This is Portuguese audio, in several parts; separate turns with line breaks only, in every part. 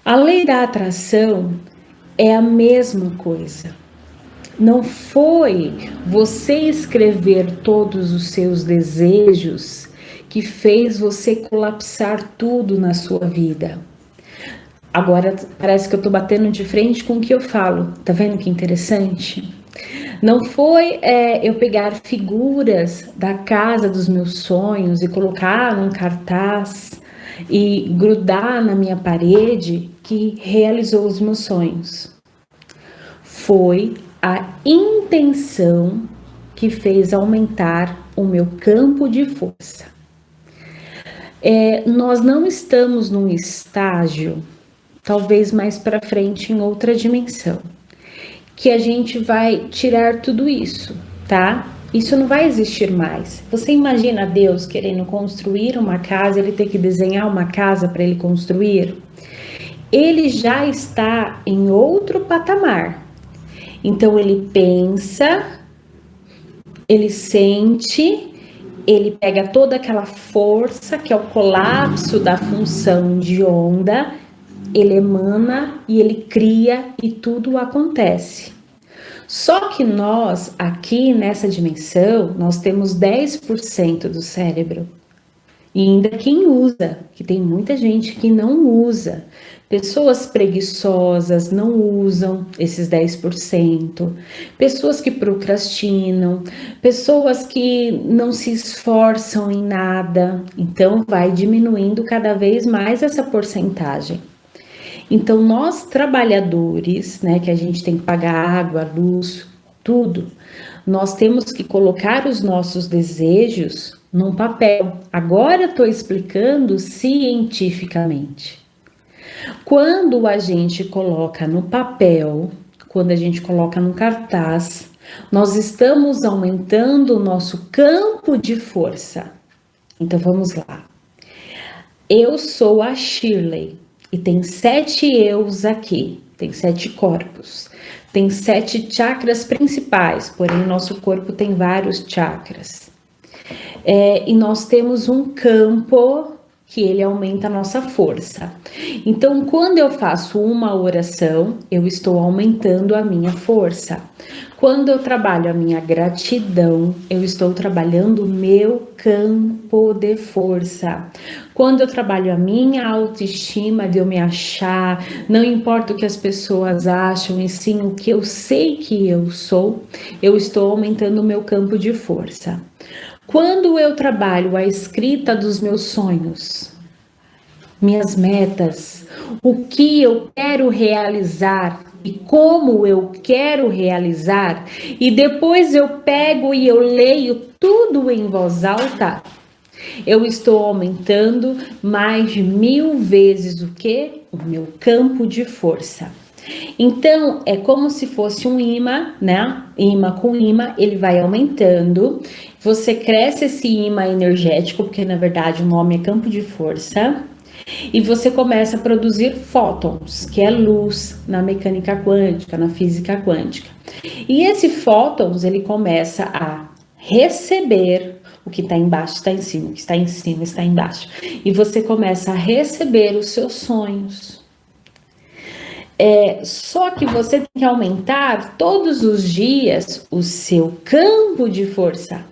A lei da atração é a mesma coisa. Não foi você escrever todos os seus desejos que fez você colapsar tudo na sua vida. Agora parece que eu tô batendo de frente com o que eu falo. Tá vendo que interessante? Não foi eu pegar figuras da casa dos meus sonhos e colocar num cartaz e grudar na minha parede que realizou os meus sonhos. Foi a intenção que fez aumentar o meu campo de força. Nós não estamos num estágio, talvez mais para frente em outra dimensão, que a gente vai tirar tudo isso, tá? Isso não vai existir mais. Você imagina Deus querendo construir uma casa, ele ter que desenhar uma casa para ele construir? Ele já está em outro patamar. Então ele pensa, ele sente, ele pega toda aquela força que é o colapso da função de onda, ele emana e ele cria e tudo acontece. Só que nós, aqui nessa dimensão, nós temos 10% do cérebro. E ainda quem usa, que tem muita gente que não usa. Pessoas preguiçosas não usam esses 10%. Pessoas que procrastinam, pessoas que não se esforçam em nada. Então vai diminuindo cada vez mais essa porcentagem. Então, nós trabalhadores, né, que a gente tem que pagar água, luz, tudo, nós temos que colocar os nossos desejos num papel. Agora eu estou explicando cientificamente. Quando a gente coloca no papel, quando a gente coloca no cartaz, nós estamos aumentando o nosso campo de força. Então, vamos lá. Eu sou a Shirley. E tem 7 eus aqui, tem 7 corpos, tem 7 chakras principais, porém nosso corpo tem vários chakras. E nós temos um campo que ele aumenta a nossa força. Então, quando eu faço uma oração, eu estou aumentando a minha força. Quando eu trabalho a minha gratidão, eu estou trabalhando o meu campo de força. Quando eu trabalho a minha autoestima de eu me achar, não importa o que as pessoas acham, e sim o que eu sei que eu sou, eu estou aumentando o meu campo de força. Quando eu trabalho a escrita dos meus sonhos, minhas metas, o que eu quero realizar e como eu quero realizar, e depois eu pego e eu leio tudo em voz alta, eu estou aumentando mais de 1000 vezes o que? O meu campo de força. Então, é como se fosse um imã, né? Imã com imã, ele vai aumentando. Você cresce esse imã energético, porque na verdade o nome é campo de força. E você começa a produzir fótons, que é luz na mecânica quântica, na física quântica. E esse fótons, ele começa a receber o que está embaixo, está em cima, o que está em cima, está embaixo. E você começa a receber os seus sonhos. Só que você tem que aumentar todos os dias o seu campo de força.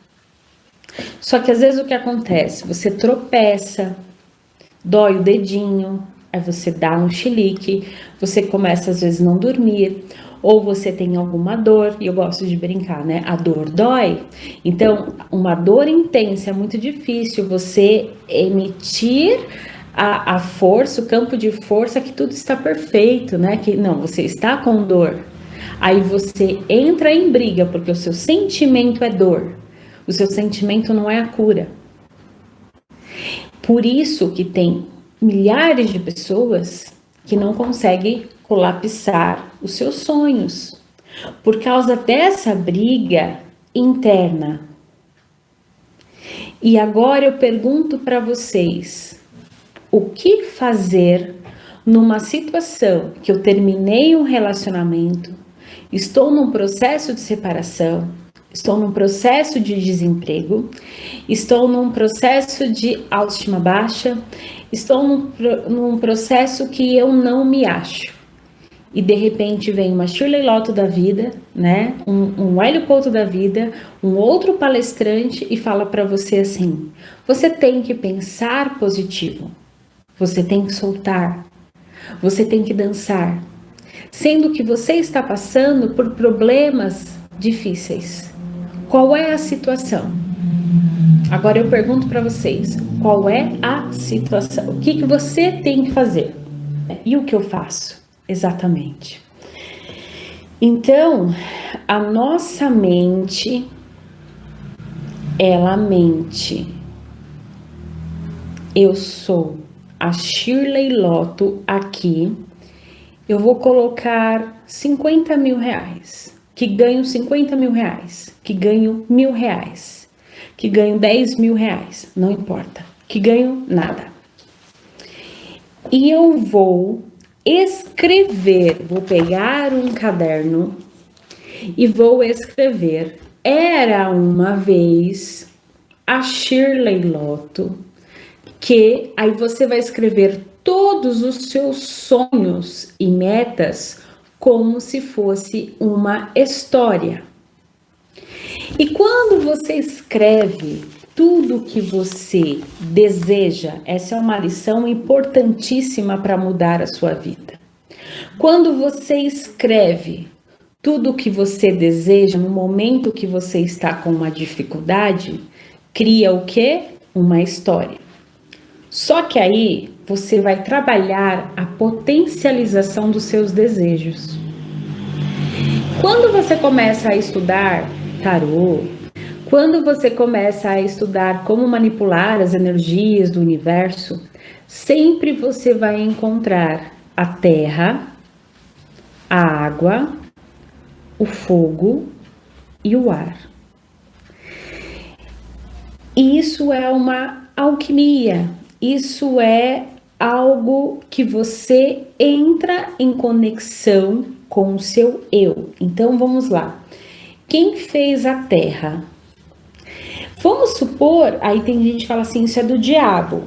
Só que às vezes o que acontece? Você tropeça, dói o dedinho, aí você dá um chilique, você começa às vezes não dormir, ou você tem alguma dor, e eu gosto de brincar, né? A dor dói. Então, uma dor intensa é muito difícil você emitir a força, o campo de força, que tudo está perfeito, né? Que não, você está com dor. Aí você entra em briga, porque o seu sentimento é dor. O seu sentimento não é a cura. Por isso que tem milhares de pessoas que não conseguem colapsar os seus sonhos, por causa dessa briga interna. E agora eu pergunto para vocês, o que fazer numa situação que eu terminei um relacionamento, estou num processo de separação, estou num processo de desemprego, estou num processo de autoestima baixa, estou num processo que eu não me acho. E de repente vem uma Shirley Lotto da vida, né? Um Hélio Couto da vida, um outro palestrante e fala para você assim: você tem que pensar positivo, você tem que soltar, você tem que dançar, sendo que você está passando por problemas difíceis. Qual é a situação? Agora eu pergunto para vocês: qual é a situação? O que você tem que fazer? E o que eu faço? Exatamente. Então, a nossa mente, ela mente. Eu sou a Shirley Lotto aqui. Eu vou colocar 50 mil reais. Que ganho 50 mil reais. Que ganho 1.000 reais. Que ganho 10 mil reais. Não importa. Que ganho nada. E eu vou escrever, vou pegar um caderno e vou escrever: era uma vez a Shirley Lotto, que aí você vai escrever todos os seus sonhos e metas como se fosse uma história. E quando você escreve tudo que você deseja, essa é uma lição importantíssima para mudar a sua vida. Quando você escreve tudo que você deseja no momento que você está com uma dificuldade, cria o quê? Uma história. Só que aí você vai trabalhar a potencialização dos seus desejos. Quando você começa a estudar tarô, quando você começa a estudar como manipular as energias do universo, sempre você vai encontrar a terra, a água, o fogo e o ar. E isso é uma alquimia, isso é algo que você entra em conexão com o seu eu. Então vamos lá. Quem fez a terra? Vamos supor, aí tem gente que fala assim, isso é do diabo.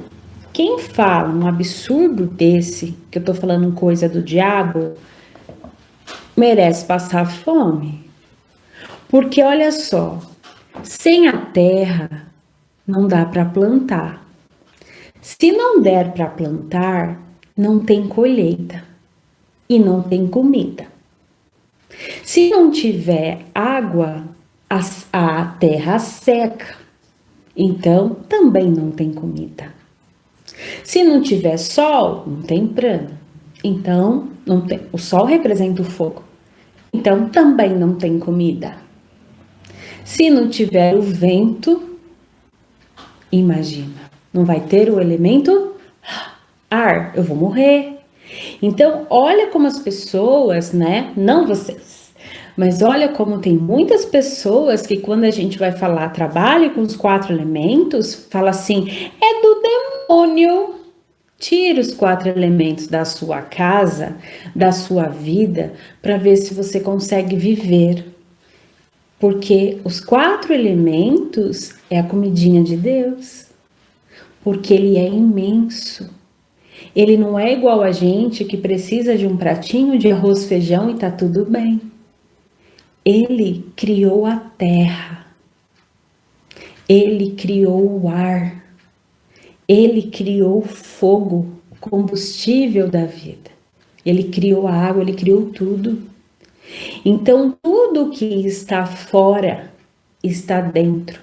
Quem fala um absurdo desse, que eu tô falando coisa do diabo, merece passar fome. Porque olha só, sem a terra não dá para plantar. Se não der para plantar, não tem colheita e não tem comida. Se não tiver água, a terra seca, então também não tem comida. Se não tiver sol, não tem prana. Então, não tem. O sol representa o fogo. Então, também não tem comida. Se não tiver o vento, imagina, não vai ter o elemento ar, eu vou morrer. Então, olha como as pessoas, né? Não vocês. Mas olha como tem muitas pessoas que quando a gente vai falar trabalho com os 4 elementos, fala assim, é do demônio. Tira os 4 elementos da sua casa, da sua vida, para ver se você consegue viver. Porque os 4 elementos é a comidinha de Deus. Porque Ele é imenso. Ele não é igual a gente que precisa de um pratinho de arroz, feijão e tá tudo bem. Ele criou a terra, Ele criou o ar, Ele criou o fogo, o combustível da vida. Ele criou a água, Ele criou tudo. Então, tudo que está fora está dentro.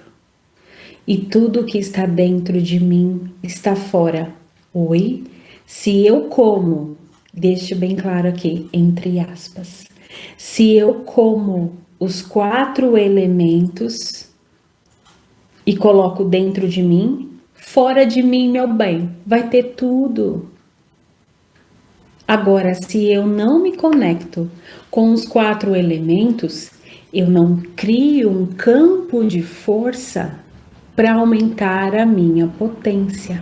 E tudo que está dentro de mim está fora. Oi? Se eu como, deixe bem claro aqui, entre aspas. Se eu como os 4 elementos e coloco dentro de mim, fora de mim, meu bem, vai ter tudo. Agora, se eu não me conecto com os 4 elementos, eu não crio um campo de força para aumentar a minha potência.